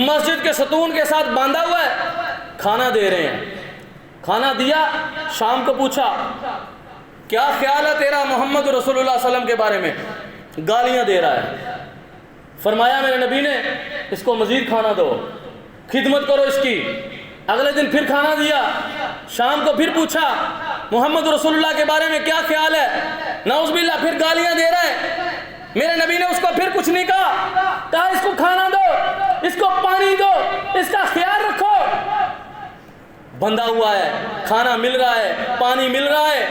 مسجد کے ستون کے ساتھ باندھا ہوا ہے، کھانا دے رہے ہیں۔ کھانا دیا، شام کو پوچھا کیا خیال ہے تیرا محمد رسول اللہ صلی اللہ علیہ وسلم کے بارے میں؟ گالیاں دے رہا ہے۔ فرمایا میرے نبی نے اس کو مزید کھانا دو، خدمت کرو اس کی۔ اگلے دن پھر کھانا دیا، شام کو پھر پوچھا محمد رسول اللہ کے بارے میں کیا خیال ہے؟ نعوذ باللہ پھر گالیاں دے رہا ہے۔ میرے نبی نے اس کو پھر کچھ نہیں کہا اس کو کھانا دو، اس کو پانی دو، اس کا خیال رکھو۔ بندھا ہوا ہے، کھانا مل رہا ہے، پانی مل رہا ہے،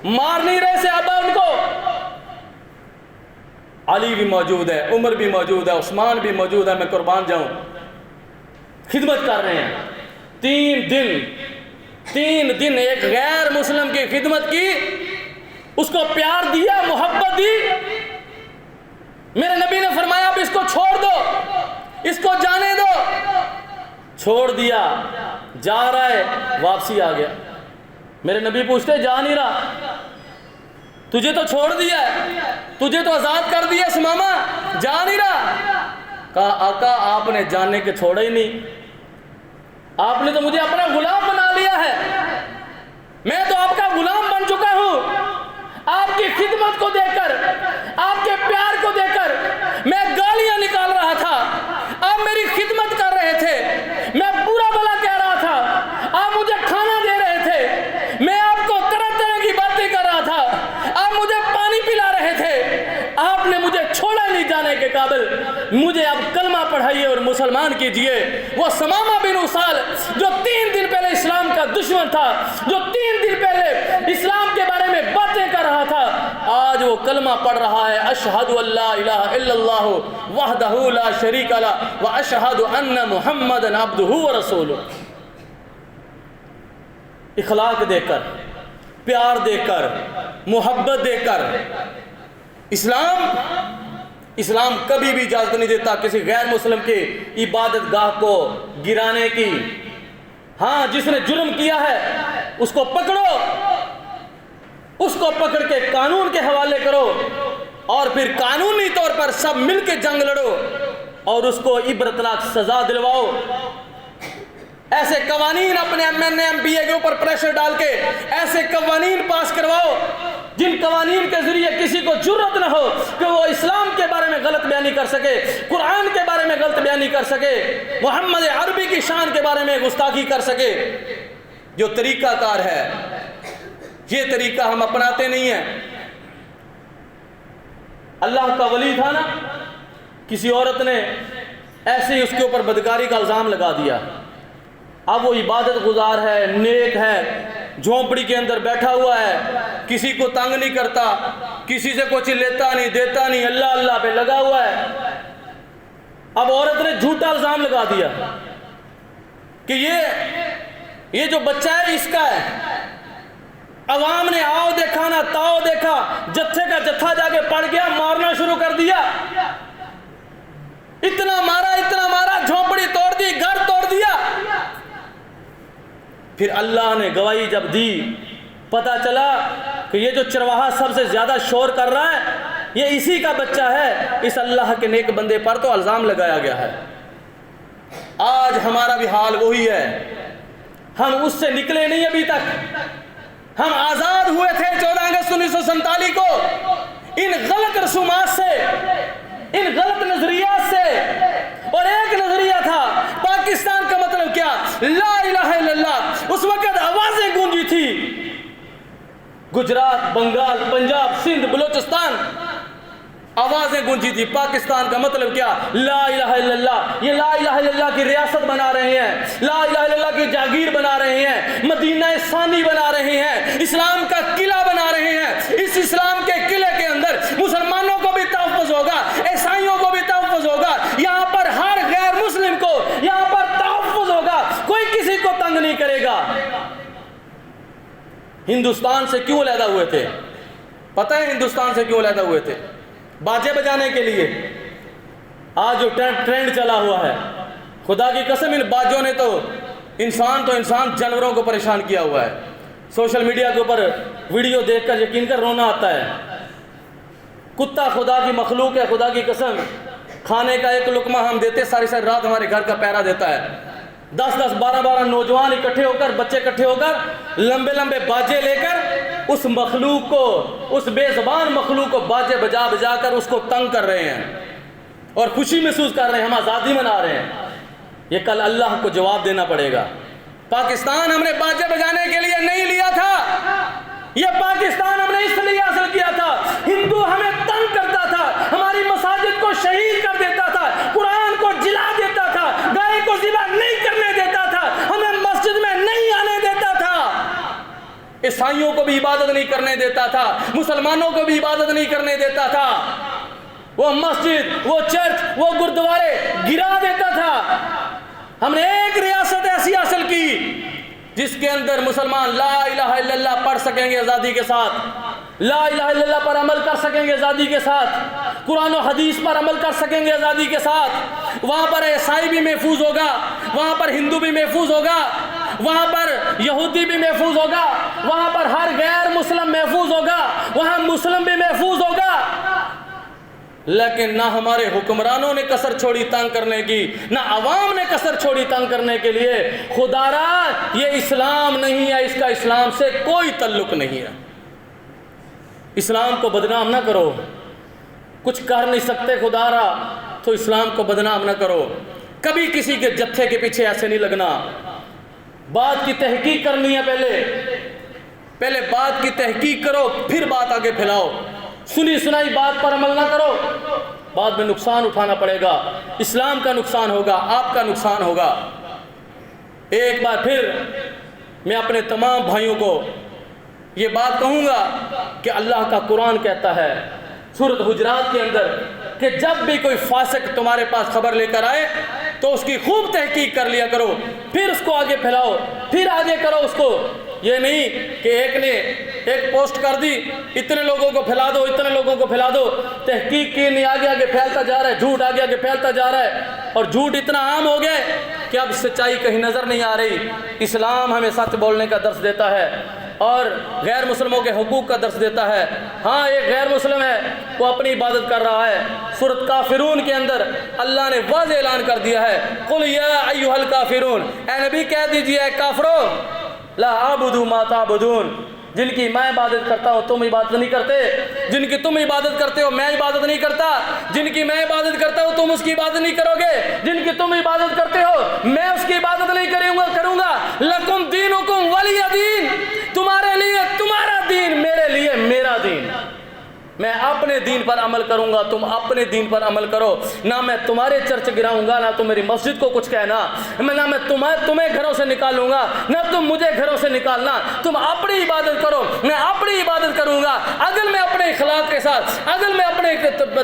مار نہیں رہے صحابہ ان کو۔ علی بھی موجود ہے، عمر بھی موجود ہے، عثمان بھی موجود ہے، میں قربان جاؤں، خدمت کر رہے ہیں۔ 3 دن ایک غیر مسلم کی خدمت کی، اس کو پیار دیا، محبت دی۔ میرے نبی نے فرمایا اب اس کو چھوڑ دو، اس کو جانے دو۔ چھوڑ دیا، جا رہا ہے، واپسی آ گیا۔ میرے نبی پوچھتے جا نہیں رہا، تجھے تو چھوڑ دیا ہے، تجھے تو آزاد کر دیا سمامہ، جا نہیں رہا؟ کہا آقا آپ نے جاننے کے چھوڑا ہی نہیں، آپ نے تو مجھے اپنا غلام بنا لیا ہے، میں تو آپ کا غلام بن چکا ہوں۔ آپ کی خدمت کو دیکھ کر، آپ کے پیار کو دیکھ کر میں گالیاں نکال رہا تھا، آپ میری خدمت کر رہے تھے، میں برا بھلا کہہ رہا تھا، آپ مجھے کھانا دے رہے تھے، میں آپ کو طرح طرح کی باتیں کر رہا تھا، آپ مجھے پانی پلا رہے تھے، آپ نے مجھے چھوڑا نہیں جانے کے قابل، مجھے اب کلمہ پڑھائیے اور مسلمان کیجئے۔ وہ سمامہ بن اسال جو 3 دن پہلے اسلام کا دشمن تھا، جو 3 دن پہلے اسلام کے بارے میں باتیں کر رہا تھا، آج وہ کلمہ پڑھ رہا ہے، اشہد ان لا الہ الا اللہ وحدہ لا شریک لہ واشہد ان محمدا عبدہ ورسولہ۔ اخلاق دے کر، پیار دے کر، محبت دے کر، اسلام کبھی بھی اجازت نہیں دیتا کسی غیر مسلم کی عبادت گاہ کو گرانے کی۔ ہاں جس نے جرم کیا ہے اس کو پکڑو، اس کو پکڑ کے قانون کے حوالے کرو، اور پھر قانونی طور پر سب مل کے جنگ لڑو اور اس کو عبرتناک سزا دلواؤ۔ ایسے قوانین اپنے MNA کے اوپر پریشر ڈال کے ایسے قوانین پاس کرواؤ جن قوانین کے ذریعے کسی کو جرأت نہ ہو کہ وہ اسلام کے بارے میں سکے، قرآن کے بارے میں غلط بیانی کر سکے، محمد عربی کی شان کے بارے میں گستاخی کر سکے۔ جو طریقہ کار ہے یہ طریقہ ہم اپناتے نہیں ہیں۔ اللہ کا ولی تھا نا، کسی عورت نے ایسے ہی اس کے اوپر بدکاری کا الزام لگا دیا۔ اب وہ عبادت گزار ہے، نیک ہے، جھونپڑی کے اندر بیٹھا ہوا ہے، کسی کو تنگ نہیں کرتا، کسی سے کچھ لیتا نہیں دیتا نہیں، اللہ اللہ پہ لگا ہوا ہے۔ اب عورت نے جھوٹا الزام لگا دیا کہ یہ جو بچہ ہے اس کا ہے۔ عوام نے آؤ دیکھا نہ تاؤ دیکھا، جتھے کا جتھا جا کے پڑ گیا، مارنا شروع کر دیا۔ اتنا مارا، جھونپڑی توڑ دی، گھر توڑ دیا۔ پھر اللہ نے گواہی جب دی، پتا چلا کہ یہ جو چرواہا سب سے زیادہ شور کر رہا ہے یہ اسی کا بچہ ہے۔ اس اللہ کے نیک بندے پر تو الزام لگایا گیا ہے۔ آج ہمارا بھی حال وہی ہے، ہم اس سے نکلے نہیں ابھی تک۔ ہم آزاد ہوئے تھے 14 اگست 1947 کو ان غلط رسومات سے، ان غلط نظریات سے، اور ایک نظریہ تھا پاکستان کا مطلب کیا، لا الہ الا اللہ۔ اس وقت آوازیں گونجی تھی، گجرات، بنگال، پنجاب، سندھ، بلوچستان، آوازیں گونجی تھی پاکستان کا مطلب کیا، لا الہ الا اللہ۔ یہ لا الہ الا اللہ کی ریاست بنا رہے ہیں، لا الہ الا اللہ کی جاگیر بنا رہے ہیں، مدینہ ثانی بنا رہے ہیں، اسلام کا قلعہ بنا رہے ہیں۔ اس اسلام کے قلعے کے اندر مسلمانوں کو بھی تحفظ ہوگا، عیسائیوں کو بھی تحفظ ہوگا، یہاں پر ہر غیر مسلم کو یہاں پر تحفظ ہوگا، کوئی کسی کو تنگ نہیں کرے گا۔ ہندوستان سے کیوں علیحدہ ہوئے تھے؟ پتہ ہے ہندوستان سے کیوں علیحدہ ہوئے تھے؟ باجے بجانے کے لیے۔ آج جو ٹرینڈ چلا ہوا ہے، خدا کی قسم ان باجوں نے تو انسان جانوروں کو پریشان کیا ہوا ہے۔ سوشل میڈیا کے اوپر ویڈیو دیکھ کر یقین کر رونا آتا ہے۔ کتا خدا کی مخلوق ہے، خدا کی قسم کھانے کا ایک لقمہ ہم دیتے، ساری رات ہمارے گھر کا پہرا دیتا ہے۔ 10 12 نوجوان اکٹھے ہو کر، بچے اکٹھے ہو کر، لمبے باجے لے کر اس مخلوق کو، اس بے زبان مخلوق کو باجے بجا بجا کر اس کو تنگ کر رہے ہیں اور خوشی محسوس کر رہے ہیں، ہم آزادی منا رہے ہیں۔ یہ کل اللہ کو جواب دینا پڑے گا۔ پاکستان ہم نے باجے بجانے کے لیے نہیں لیا تھا، یہ پاکستان ہم نے اس لیے حاصل کیا تھا۔ ہندو ہمیں تنگ کرتا تھا، ہماری مساجد کو شہید کر دیتا تھا، قرآن کو جلا دیتا تھا، گائے کو ذبح نہیں کرنے دیتا تھا، ہمیں مسجد میں نہیں آنے دیتا تھا، عیسائیوں کو بھی عبادت نہیں کرنے دیتا تھا، مسلمانوں کو بھی عبادت نہیں کرنے دیتا تھا۔ وہ مسجد، وہ چرچ، وہ گردوارے گرا دیتا تھا۔ ہم نے ایک ریاست ایسی حاصل کی جس کے اندر مسلمان لا الہ الا اللہ پڑھ سکیں گے آزادی کے ساتھ، لا الہ الا اللہ پر عمل کر سکیں گے آزادی کے ساتھ، قرآن و حدیث پر عمل کر سکیں گے آزادی کے ساتھ۔ وہاں پر عیسائی بھی محفوظ ہوگا، وہاں پر ہندو بھی محفوظ ہوگا، وہاں پر یہودی بھی محفوظ ہوگا، وہاں پر ہر غیر مسلم محفوظ ہوگا، وہاں مسلم بھی محفوظ ہوگا۔ لیکن نہ ہمارے حکمرانوں نے کسر چھوڑی تنگ کرنے کی، نہ عوام نے کسر چھوڑی تنگ کرنے کے لیے۔ خدا را یہ اسلام نہیں ہے، اس کا اسلام سے کوئی تعلق نہیں ہے۔ اسلام کو بدنام نہ کرو، کچھ کر نہیں سکتے خدا را تو اسلام کو بدنام نہ کرو۔ کبھی کسی کے جتھے کے پیچھے ایسے نہیں لگنا، بات کی تحقیق کرنی ہے، پہلے بات کی تحقیق کرو، پھر بات آگے پھیلاؤ۔ سنی سنائی بات پر عمل نہ کرو، بعد میں نقصان اٹھانا پڑے گا، اسلام کا نقصان ہوگا، آپ کا نقصان ہوگا۔ ایک بار پھر میں اپنے تمام بھائیوں کو یہ بات کہوں گا کہ اللہ کا قرآن کہتا ہے سورۃ حجرات کے اندر کہ جب بھی کوئی فاسق تمہارے پاس خبر لے کر آئے تو اس کی خوب تحقیق کر لیا کرو، پھر اس کو آگے پھیلاؤ، پھر آگے کرو اس کو۔ یہ نہیں کہ ایک نے ایک پوسٹ کر دی، اتنے لوگوں کو پھیلا دو، اتنے لوگوں کو پھیلا دو، تحقیق کی نہیں، آگے آگے پھیلتا جا رہا ہے، جھوٹ آگے آگے پھیلتا جا رہا ہے، اور جھوٹ اتنا عام ہو گیا کہ اب سچائی کہیں نظر نہیں آ رہی۔ اسلام ہمیں سچ بولنے کا درس دیتا ہے اور غیر مسلموں کے حقوق کا درس دیتا ہے۔ ہاں ایک غیر مسلم ہے، وہ اپنی عبادت کر رہا ہے۔ سورۃ کافرون کے اندر اللہ نے واضح اعلان کر دیا ہے، قل یا ایھا الکافرون، اے نبی کہہ دیجئے اے کافرو، لا اعبد ما تعبدون، جن کی میں عبادت کرتا ہوں تم عبادت نہیں کرتے، جن کی تم عبادت کرتے ہو میں عبادت نہیں کرتا، جن کی میں عبادت کرتا ہوں تم اس کی عبادت نہیں کرو گے، جن کی تم عبادت کرتے ہو میں اس کی عبادت نہیں کروں گا۔ لکم دینکم ولی دین، تمہارے لیے تمہارا دین، میرے لیے میرا دین۔ میں اپنے دین پر عمل کروں گا، تم اپنے دین پر عمل کرو۔ نہ میں تمہارے چرچ گراؤں گا، نہ تم میری مسجد کو کچھ کہنا، نہ میں تمہیں گھروں سے نکالوں گا، نہ تم مجھے گھروں سے نکالنا۔ تم اپنی عبادت کرو، میں اپنی عبادت کروں گا۔ اگر میں اپنے اخلاق کے ساتھ، اگر میں اپنے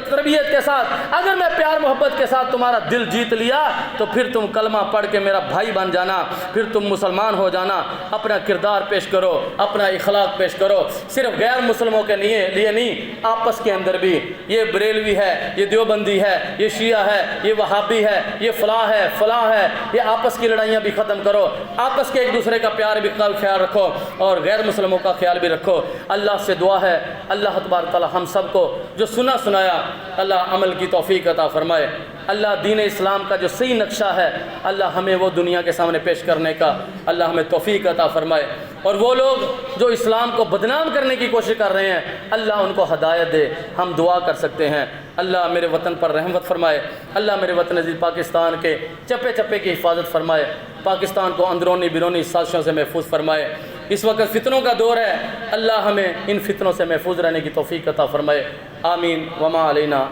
تربیت کے ساتھ، اگر میں پیار محبت کے ساتھ تمہارا دل جیت لیا تو پھر تم کلمہ پڑھ کے میرا بھائی بن جانا، پھر تم مسلمان ہو جانا۔ اپنا کردار پیش کرو، اپنا اخلاق پیش کرو، صرف غیر مسلموں کے لیے نہیں، آپس کے اندر بھی۔ یہ بریلوی ہے، یہ دیوبندی ہے، یہ شیعہ ہے، یہ وہابی ہے، یہ فلاں ہے فلاں ہے، یہ آپس کی لڑائیاں بھی ختم کرو، آپس کے ایک دوسرے کا پیار بھی خیال رکھو، اور غیر مسلموں کا خیال بھی رکھو۔ اللہ سے دعا ہے اللہ تبارک تعالی ہم سب کو جو سنا سنایا اللہ عمل کی توفیق عطا فرمائے۔ اللہ دین اسلام کا جو صحیح نقشہ ہے اللہ ہمیں وہ دنیا کے سامنے پیش کرنے کا اللہ ہمیں توفیق عطا فرمائے، اور وہ لوگ جو اسلام کو بدنام کرنے کی کوشش کر رہے ہیں اللہ ان کو ہدایت دے۔ ہم دعا کر سکتے ہیں اللہ میرے وطن پر رحمت فرمائے، اللہ میرے وطن عزیز پاکستان کے چپے چپے کی حفاظت فرمائے، پاکستان کو اندرونی بیرونی سازشوں سے محفوظ فرمائے۔ اس وقت فتنوں کا دور ہے، اللہ ہمیں ان فتنوں سے محفوظ رہنے کی توفیق عطا فرمائے۔ آمین۔ وما علینا